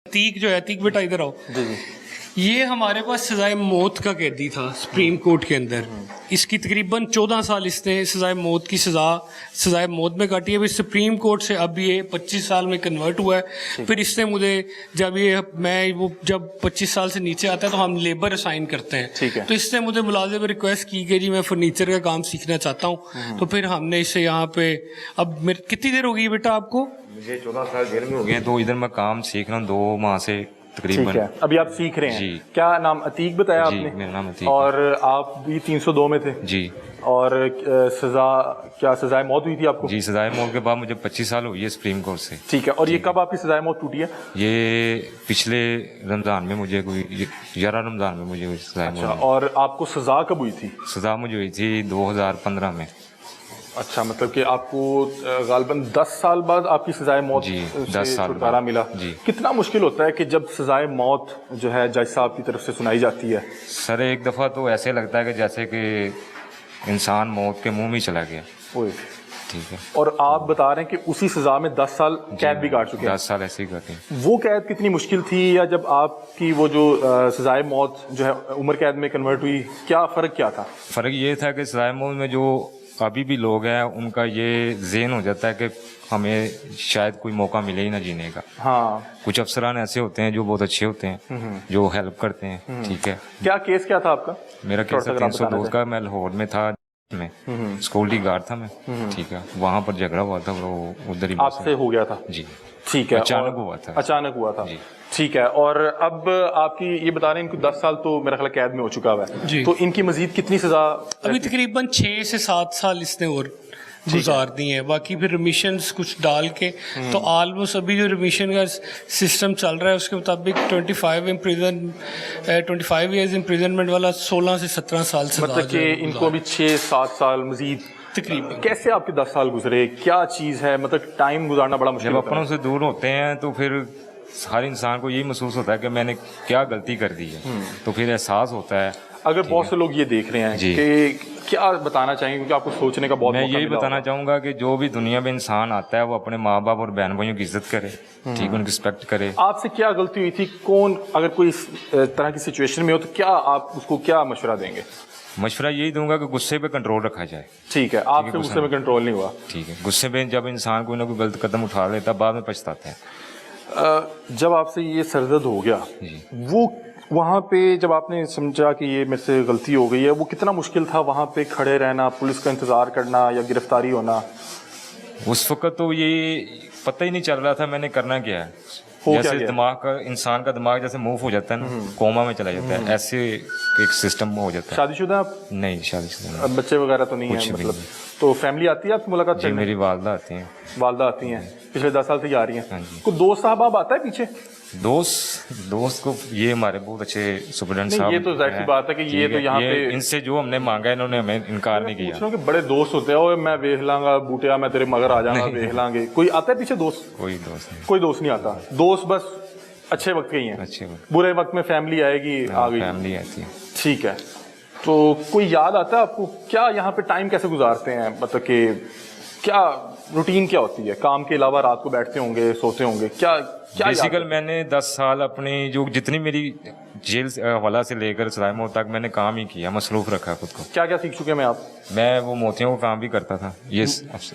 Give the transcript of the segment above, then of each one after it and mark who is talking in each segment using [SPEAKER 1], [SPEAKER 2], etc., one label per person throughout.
[SPEAKER 1] अतीक जो है, अतीक बेटा इधर आओ।
[SPEAKER 2] जी जी।
[SPEAKER 1] ये हमारे पास सजाए मौत का कैदी था सुप्रीम कोर्ट के अंदर। इसकी तकरीबन 14 साल इसने सजाए मौत की सजाए मौत में काटी है। अभी सुप्रीम कोर्ट से अब ये 25 साल में कन्वर्ट हुआ है। फिर इसने मुझे जब 25 साल से नीचे आता है तो हम लेबर असाइन करते हैं।
[SPEAKER 2] ठीक है।
[SPEAKER 1] तो इसने मुझे मुलाजिम रिक्वेस्ट की कि जी मैं फर्नीचर का काम सीखना चाहता हूँ। तो फिर हमने इसे यहाँ पे, अब मेरे कितनी देर हो गई बेटा आपको?
[SPEAKER 3] मुझे 14 साल जेल में हो गए, तो इधर मैं काम सीख रहा हूँ 2 माह से तकरीबन।
[SPEAKER 2] ठीक है, अभी आप सीख रहे हैं
[SPEAKER 3] जी।
[SPEAKER 2] क्या नाम अतीक बताया
[SPEAKER 3] जी,
[SPEAKER 2] आपने?
[SPEAKER 3] मेरा नाम अतीक।
[SPEAKER 2] और आप भी 302 में थे?
[SPEAKER 3] जी।
[SPEAKER 2] और सजाए मौत हुई थी आपको?
[SPEAKER 3] जी, सजाए मौत के बाद मुझे 25 साल हुई है सुप्रीम कोर्ट से।
[SPEAKER 2] ठीक है, और ये कब आपकी सजाए मौत टूटी है?
[SPEAKER 3] ये पिछले रमजान में मुझे कोई 11 रमजान में मुझे सजाए
[SPEAKER 2] अच्छा,
[SPEAKER 3] मौत।
[SPEAKER 2] और आपको सजा कब हुई थी?
[SPEAKER 3] सजा मुझे हुई थी 2015 में।
[SPEAKER 2] अच्छा, मतलब कि आपको गालबन 10 साल बाद आपकी सजाए मौत
[SPEAKER 3] जी,
[SPEAKER 2] से
[SPEAKER 3] 10 साल
[SPEAKER 2] छुटकारा
[SPEAKER 3] बाद।
[SPEAKER 2] मिला।
[SPEAKER 3] जी।
[SPEAKER 2] कितना मुश्किल होता है कि जब सजाए मौत जो है जज साहब की तरफ से सुनाई जाती है?
[SPEAKER 3] सर एक दफ़ा तो ऐसे लगता है कि जैसे कि इंसान मौत के मुंह में ही चला गया।
[SPEAKER 2] ओए।
[SPEAKER 3] ठीक है।
[SPEAKER 2] और आप बता रहे हैं कि उसी सजा में 10 साल कैद भी काट चुके हैं।
[SPEAKER 3] 10 साल ऐसे ही करते हैं।
[SPEAKER 2] वो कैद कितनी मुश्किल थी, या जब आपकी वो जो सजाए मौत जो है उम्र कैद में कन्वर्ट हुई, क्या फ़र्क क्या था?
[SPEAKER 3] फ़र्क ये था कि सजाए मौत में जो अभी भी लोग हैं उनका ये ज़हन हो जाता है कि हमें शायद कोई मौका मिले ही ना जीने का।
[SPEAKER 2] हाँ।
[SPEAKER 3] कुछ अफसरान ऐसे होते हैं जो बहुत अच्छे होते हैं, जो हेल्प करते हैं। ठीक है।
[SPEAKER 2] क्या केस क्या था आपका?
[SPEAKER 3] मेरा केस
[SPEAKER 2] थोड़ा सा अगर आप
[SPEAKER 3] 302 का, मैं लाहौर में था, में सिक्योरिटी गार्ड था मैं। ठीक है, वहाँ पर झगड़ा हुआ था, वो उधर ही
[SPEAKER 2] आपसे हो गया था?
[SPEAKER 3] जी।
[SPEAKER 2] ठीक है।
[SPEAKER 3] अचानक हुआ था।
[SPEAKER 2] अचानक हुआ था।
[SPEAKER 3] जी।
[SPEAKER 2] ठीक है, और अब आपकी ये बता रहे हैं इनको 10 साल तो मेरा ख्याल कैद में हो चुका हुआ है।
[SPEAKER 1] जी।
[SPEAKER 2] तो इनकी मजीद कितनी सजा?
[SPEAKER 1] अभी तकरीबन 6 से 7 साल इसने और गुजार दी है। बाकी फिर रिमिशंस कुछ डाल के तो ऑलमोस्ट अभी जो रिमिशन का सिस्टम चल रहा है उसके मुताबिक 25 ईयर्स इम्प्रिजनमेंट वाला 16 से 17 साल से
[SPEAKER 2] मतलब कि इनको अभी 6-7 साल मजीद
[SPEAKER 1] तकरीबन।
[SPEAKER 2] कैसे आपके 10 साल गुजरे? क्या चीज़ है, मतलब टाइम गुजारना बड़ा मुश्किल
[SPEAKER 3] जब
[SPEAKER 2] होता
[SPEAKER 3] अपनों
[SPEAKER 2] है।
[SPEAKER 3] से दूर होते हैं तो फिर हर इंसान को यही महसूस होता है कि मैंने क्या गलती कर दी है। तो फिर एहसास होता है।
[SPEAKER 2] अगर बहुत से लोग ये देख रहे हैं
[SPEAKER 3] जी।
[SPEAKER 2] कि क्या बताना चाहेंगे, क्योंकि आपको सोचने का बहुत
[SPEAKER 3] मैं
[SPEAKER 2] मौका
[SPEAKER 3] यही
[SPEAKER 2] मिला
[SPEAKER 3] बताना
[SPEAKER 2] होगा।
[SPEAKER 3] चाहूँगा कि जो भी दुनिया में इंसान आता है वो अपने माँ बाप और बहन भाइयों की इज्जत करे। ठीक, उनकी रिस्पेक्ट करे।
[SPEAKER 2] आपसे क्या गलती हुई थी? कौन अगर कोई इस तरह की सिचुएशन में हो तो क्या आप उसको क्या मशवरा देंगे?
[SPEAKER 3] मशवरा यही दूंगा कि गुस्से पे कंट्रोल रखा जाए।
[SPEAKER 2] ठीक है, आपसे गुस्से में कंट्रोल नहीं हुआ?
[SPEAKER 3] ठीक है। गुस्से में जब इंसान कोई ना कोई गलत कदम उठा लेता बाद में पछताता है।
[SPEAKER 2] जब आपसे ये सरदर्द हो गया, वो वहाँ पे जब आपने समझा कि ये मेरे से गलती हो गई है, वो कितना मुश्किल था वहाँ पे खड़े रहना, पुलिस का इंतजार करना या गिरफ्तारी होना?
[SPEAKER 3] उस वक्त तो ये पता ही नहीं चल रहा था मैंने करना क्या है। जैसे दिमाग का, इंसान का दिमाग जैसे मूव हो जाता है ना, कोमा में चला जाता है, ऐसे एक सिस्टम हो जाता है।
[SPEAKER 2] शादीशुदा आप?
[SPEAKER 3] नहीं, शादीशुदा नहीं।
[SPEAKER 2] बच्चे वगैरह तो नहीं है मतलब? तो फैमिली आती है आपकी मुलाकात
[SPEAKER 3] जी,
[SPEAKER 2] करने?
[SPEAKER 3] मेरी वालदा आती हैं।
[SPEAKER 2] वालदा आती हैं, पिछले 10 साल से आ रही हैं।
[SPEAKER 3] हाँ जी।
[SPEAKER 2] कोई दोस्त साहब आप आता है पीछे?
[SPEAKER 3] दोस्त को ये हमारे बहुत अच्छे सुपरडेंट साहब,
[SPEAKER 2] ये तो जाहिर सी बात है कि ये तो यहाँ पे
[SPEAKER 3] इनसे जो हमने मांगा इन्होंने हमें इनकार नहीं किया।
[SPEAKER 2] पूछ रहा हूं कि बड़े दोस्त होते हैं, ओए मैं वेख लांगा बूटिया, मैं तेरे मगर आ जाऊंगा, वेख लांगे। कोई आता है पीछे दोस्त?
[SPEAKER 3] कोई दोस्त नहीं।
[SPEAKER 2] कोई दोस्त नहीं आता। दोस्त बस अच्छे वक्त के ही हैं।
[SPEAKER 3] अच्छे वक्त।
[SPEAKER 2] बुरे वक्त में फैमिली आएगी, आ गई
[SPEAKER 3] फैमिली आती है।
[SPEAKER 2] ठीक है। तो कोई याद आता है आपको? क्या यहाँ पे टाइम कैसे गुजारते हैं, मतलब कि क्या रूटीन क्या होती है? काम के अलावा रात को बैठते होंगे, सोते होंगे, क्या क्या
[SPEAKER 3] बेसिकल मैंने 10 साल अपनी जो जितनी मेरी जेल हवाला से लेकर सजाए मौत तक मैंने काम ही किया, मसरूफ रखा खुद को।
[SPEAKER 2] क्या क्या सीख चुके हैं आप?
[SPEAKER 3] मैं वो मोतियों का काम भी करता था। ये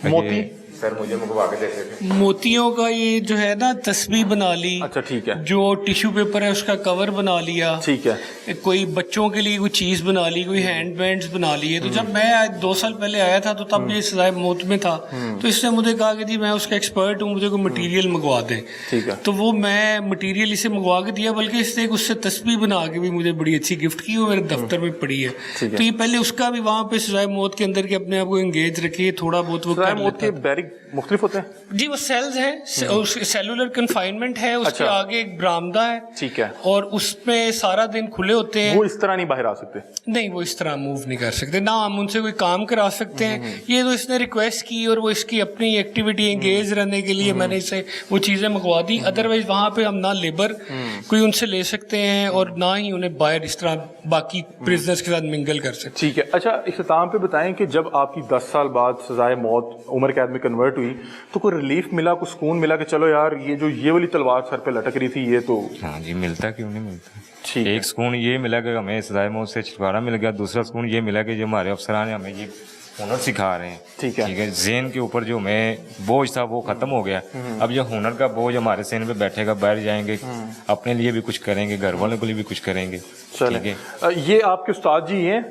[SPEAKER 2] मोती?
[SPEAKER 3] सर मुझे मंगवा के देते थे।
[SPEAKER 1] मोतियों का ये जो है ना तस्बीह बना ली।
[SPEAKER 2] अच्छा, ठीक है।
[SPEAKER 1] जो टिश्यू पेपर है उसका कवर बना लिया।
[SPEAKER 2] ठीक है।
[SPEAKER 1] कोई बच्चों के लिए कोई चीज बना ली, कोई हैंड बैंड्स बना लिए। तो जब मैं 2 साल पहले आया था तो तब ये सजाए मौत में था। तो इसने मुझे कहा कि जी मैं उसका एक्सपर्ट हूँ, मुझे कोई मटेरियल मंगवा दें।
[SPEAKER 2] ठीक है।
[SPEAKER 1] तो वो मैं मटेरियल इसे मंगवा के दिया, बल्कि इसने एक उससे तस्बीह बना के भी मुझे बड़ी अच्छी गिफ्ट की, वो मेरे दफ्तर में पड़ी है। तो ये पहले उसका भी वहाँ पे सजाए मौत के अंदर के अपने आप को एंगेज रखिए, थोड़ा बहुत वो
[SPEAKER 2] सजाए मौत के बैरिक मुख्तलिफ होते हैं?
[SPEAKER 1] जी, वो सेल्स है, सेलुलर कन्फाइनमेंट है, उसके
[SPEAKER 2] अच्छा।
[SPEAKER 1] आगे एक बरामदा है।
[SPEAKER 2] ठीक है।
[SPEAKER 1] और उसमें सारा दिन खुले होते हैं।
[SPEAKER 2] वो इस तरह नहीं बाहर आ सकते?
[SPEAKER 1] नहीं, वो इस तरह मूव नहीं कर सकते, ना हम उनसे कोई काम करा सकते हैं। ये तो इसने रिक्वेस्ट की और वो इसकी अपनी एक्टिविटी एंगेज रहने के लिए मैंने इसे वो चीज़ें मंगवा दी। अदरवाइज वहाँ पे हम ना लेबर कोई उनसे ले सकते हैं और ना ही उन्हें बाहर इस तरह बाकी प्रिजनर्स के साथ मिंगल कर सकते।
[SPEAKER 2] ठीक है। अच्छा, इख्तिताम पे बताएं कि जब आपकी 10 साल बाद सजाए मौत उम्र कैद में कन्वर्ट हुई तो कोई रिलीफ मिला, कुछ सुकून मिला कि चलो यार ये वाली तलवार सर पे लटक रही थी ये तो
[SPEAKER 3] हाँ जी, मिलता क्यों नहीं मिलता।
[SPEAKER 2] ठीक है।
[SPEAKER 3] एक सुकून ये मिला कि हमें सजाए मौत से छुटकारा मिल गया, दूसरा सुकून ये मिला कि जो हमारे अफसरान हैं हमें ये हुनर सिखा रहे हैं।
[SPEAKER 2] ठीक है।
[SPEAKER 3] ठीक है, ज़हन के ऊपर जो हमें बोझ था वो खत्म हो गया। अब जो हुनर का बोझ हमारे ज़हन पे बैठेगा, बैठ जाएंगे, अपने लिए भी कुछ करेंगे, घर वालों के लिए भी कुछ करेंगे।
[SPEAKER 2] चलें।
[SPEAKER 3] ठीक है।
[SPEAKER 2] ये आपके उस्ताद जी हैं?